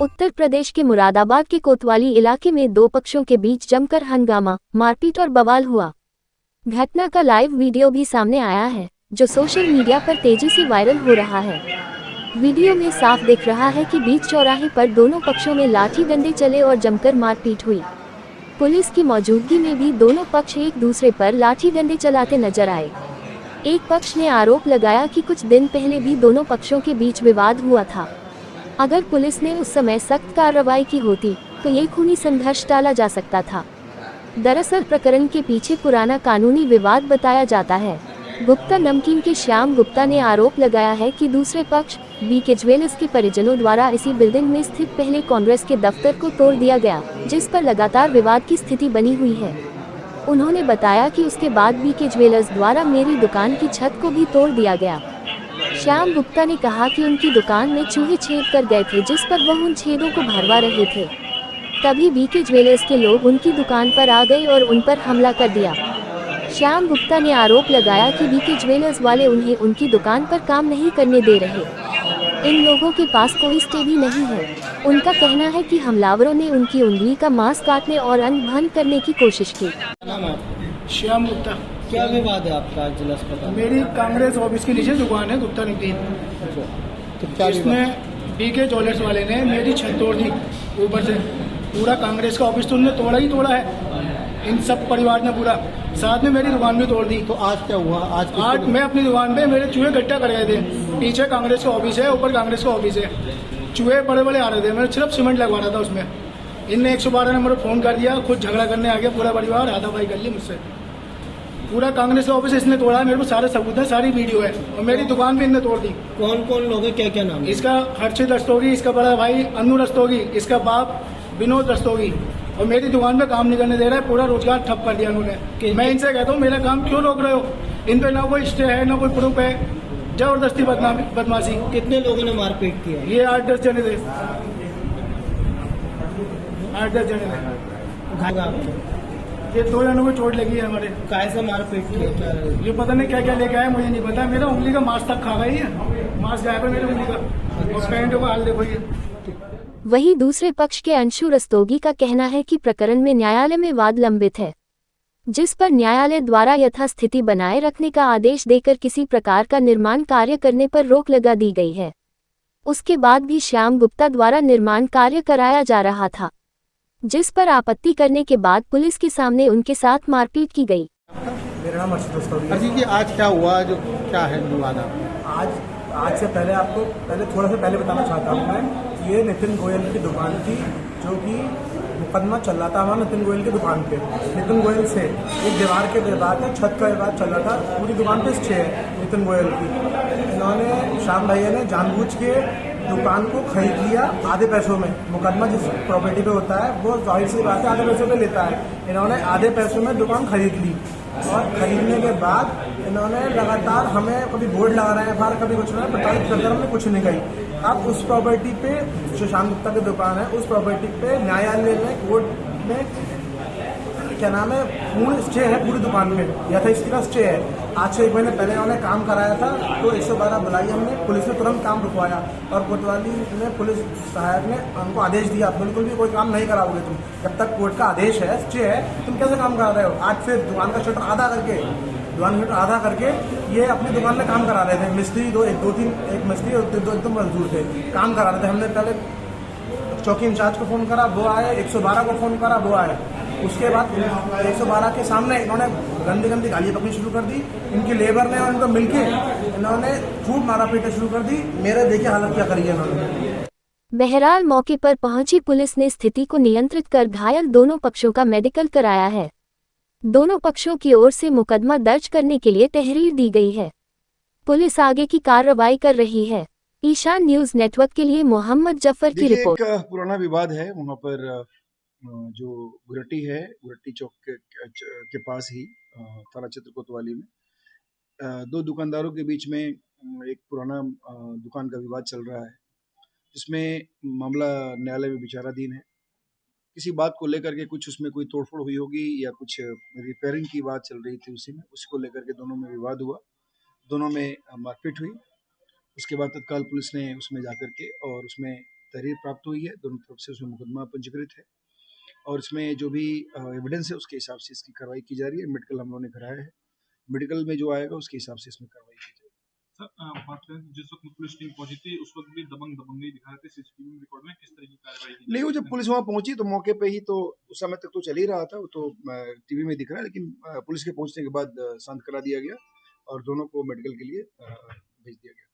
उत्तर प्रदेश के मुरादाबाद के कोतवाली इलाके में दो पक्षों के बीच जमकर हंगामा, मारपीट और बवाल हुआ। घटना का लाइव वीडियो भी सामने आया है, जो सोशल मीडिया पर तेजी से वायरल हो रहा है। वीडियो में साफ दिख रहा है कि बीच चौराहे पर दोनों पक्षों में लाठी डंडे चले और जमकर मारपीट हुई। पुलिस की मौजूदगी में भी दोनों पक्ष एक दूसरे पर लाठी डंडे चलाते नजर आए। एक पक्ष ने आरोप लगाया कि कुछ दिन पहले भी दोनों पक्षों के बीच विवाद हुआ था। अगर पुलिस ने उस समय सख्त कार्रवाई की होती तो ये खूनी संघर्ष टाला जा सकता था। दरअसल प्रकरण के पीछे पुराना कानूनी विवाद बताया जाता है। गुप्ता नमकीन के श्याम गुप्ता ने आरोप लगाया है कि दूसरे पक्ष बीके ज्वेलर्स के परिजनों द्वारा इसी बिल्डिंग में स्थित पहले कांग्रेस के दफ्तर को तोड़ दिया गया, जिस पर लगातार विवाद की स्थिति बनी हुई है। उन्होंने बताया कि उसके बाद बीके ज्वेलर्स द्वारा मेरी दुकान की छत को भी तोड़ दिया गया। श्याम गुप्ता ने कहा कि उनकी दुकान में चूहे छेद कर गए थे, जिस पर वह उन छेदों को भरवा रहे थे। तभी बीके ज्वेलर्स के लोग उनकी दुकान पर आ गए और उन पर हमला कर दिया। श्याम गुप्ता ने आरोप लगाया कि बीके ज्वेलर्स वाले उन्हें उनकी दुकान पर काम नहीं करने दे रहे। इन लोगों के पास कोई स्टे भी नहीं है। उनका कहना है कि हमलावरों ने उनकी उंगली का मांस काटने और अन्न भंग करने की कोशिश की। श्याम गुप्ता। क्या विवाद है आपका जिला अस्पताल? मेरी कांग्रेस ऑफिस के नीचे दुकान है गुप्ता नमकीन। तो क्या इसमें बीके ज्वेलर्स वाले ने मेरी छत तोड़ दी ऊपर से। पूरा कांग्रेस का ऑफिस तो उन्होंने तोड़ा ही तोड़ा है। इन सब परिवार ने पूरा साथ में मेरी दुकान भी तोड़ दी। तो आज क्या हुआ? आज मैं अपनी दुकान पे मेरे चूहे इकट्ठा कर गए थे। पीछे कांग्रेस का ऑफिस है, ऊपर कांग्रेस का ऑफिस है। चूहे बड़े बड़े आ रहे थे, मैंने सिर्फ सीमेंट लगवा रहा था उसमें। इनने 112 नंबर फोन कर दिया, खुद झगड़ा करने आ गया। पूरा परिवार हाथापाई कर ली मुझसे। पूरा कांग्रेस का ऑफिस इसने तोड़ा है। मेरे को सारे सबूत है, सारी वीडियो है, और मेरी दुकान भी इनने तोड़ दी। कौन कौन लोग हैं, क्या क्या नाम है? इसका हर्षित रस्तोगी, इसका बड़ा भाई अन्नू रस्तोगी, इसका बाप विनोद रस्तोगी। और मेरी दुकान पे काम नहीं करने दे रहा है, पूरा रोजगार ठप कर दिया उन्होंने। मैं इनसे कहता हूँ मेरा काम क्यों रोक रहे हो? इन पे ना कोई स्टे है, ना कोई प्रूफ है, जबरदस्ती बदमाशी। कितने लोगों ने मारपीट किया? ये 8-10 जने थे। 8-10 जने थे। ये 2 जनों को चोट लगी है हमारे। कैसे मारपीट किया? ये पता नहीं क्या क्या लेके आया, मुझे नहीं पता। मेरा उंगली का मांस तक खा गई है, मांस गायब है मेरी उंगली का। और पैंट का हाल देखो ये। वहीं दूसरे पक्ष के अंशु रस्तोगी का कहना है कि प्रकरण में न्यायालय में वाद लंबित है, जिस पर न्यायालय द्वारा यथास्थिति बनाए रखने का आदेश देकर किसी प्रकार का निर्माण कार्य करने पर रोक लगा दी गई है। उसके बाद भी श्याम गुप्ता द्वारा निर्माण कार्य कराया जा रहा था, जिस पर आपत्ति करने के बाद पुलिस के सामने उनके साथ मारपीट की गई। मेरा नाम अर्षित रस्तोगी है। अजीत जी, आज क्या हुआ, जो क्या है विवाद? आज से पहले आपको थोड़ा सा पहले बताना चाहता हूँ मैं। ये नितिन गोयल की दुकान थी, जो कि मुकदमा चल रहा था हमारा नितिन गोयल की दुकान पे। नितिन गोयल से एक दीवार के विवाद है, छत का विवाद चल रहा था। पूरी दुकान पे स्टे है नितिन गोयल की। इन्होंने श्याम भैया ने जानबूझ के दुकान को खरीद लिया आधे पैसों में। मुकदमा जिस प्रॉपर्टी पे होता है वो जाहिर सी बात है आधे पैसों पे लेता है। इन्होंने आधे पैसों में दुकान खरीद ली, और खरीदने के बाद इन्होंने लगातार हमें कभी बोर्ड लगा रहे हैं बाहर, कभी कुछ नहीं, प्रताड़ित करके हमने कुछ नहीं कही। अब उस प्रॉपर्टी पे जो श्याम गुप्ता की दुकान है, उस प्रॉपर्टी पे न्यायालय में, कोर्ट में क्या नाम है, पूर्ण स्टे है पूरी दुकान पे, यथास्थिति का स्टे है। आज से 1 महीने पहले उन्होंने काम कराया था, तो 112 बुलाई हमने। पुलिस ने तुरंत काम रुकवाया, और कोतवाली ने पुलिस सहायक ने हमको आदेश दिया, बिल्कुल भी कोई काम नहीं कराओगे तुम, जब तक कोर्ट का आदेश है, स्टे है, तुम कैसे काम करा रहे हो? आज से दुकान का शटर आधा करके ये अपनी दुकान में काम करा रहे थे। मिस्त्री एक मिस्त्री और 2 मजदूर थे, काम करा रहे थे। हमने पहले चौकी इंचार्ज को फोन करा, वो आए। 112 को फोन करा, वो आए। उसके बाद 112 के सामने इन्होंने गंदी गालियाँ पकनी शुरू कर दी। इनकी लेबर ने और इनको मिलके इन्होंने खूब मारा पीटा शुरू कर दी। मेरे देखिए हालत क्या करी है इन्होंने। बहरहाल मौके पर पहुंची पुलिस ने स्थिति को नियंत्रित कर घायल दोनों पक्षों का मेडिकल कराया है। दोनों पक्षों की ओर से मुकदमा दर्ज करने के लिए तहरीर दी गई है। पुलिस आगे की कार्रवाई कर रही है। ईशान न्यूज नेटवर्क के लिए मोहम्मद जफर की रिपोर्ट। एक पुराना विवाद है वहाँ पर, जो गुरट्टी है, गुरट्टी चौक के पास ही थाना क्षेत्र कोतवाली में 2 दुकानदारों के बीच में एक पुराना दुकान का विवाद चल रहा है, जिसमें मामला न्यायालय में विचाराधीन है। किसी बात को लेकर के कुछ उसमें कोई तोड़फोड़ हुई होगी, या कुछ रिपेयरिंग की बात चल रही थी उसी में, उसको लेकर के दोनों में विवाद हुआ, दोनों में मारपीट हुई। उसके बाद तत्काल पुलिस ने उसमें जाकर के और उसमें तहरीर प्राप्त हुई है, दोनों तरफ से उसमें मुकदमा पंजीकृत है और इसमें जो भी एविडेंस है उसके हिसाब से इसकी कार्रवाई की जा रही है। मेडिकल हम लोगों ने कराया है, मेडिकल में जो आएगा उसके हिसाब से इसमें कार्रवाई की जाएगी। सर बात करें जिस वक्त पुलिस टीम पहुंची थी उस वक्त भी दबंगई दिखा रहे थे सीसीटीवी रिकॉर्ड में, किस तरह की कार्रवाई की? नहीं, वो जब पुलिस वहां पहुंची तो मौके पे ही तो उस समय तक तो चल ही रहा था, वो तो टीवी में दिख रहा है, लेकिन पुलिस के पहुंचने के बाद शांत करा दिया गया और दोनों को मेडिकल के लिए भेज दिया गया।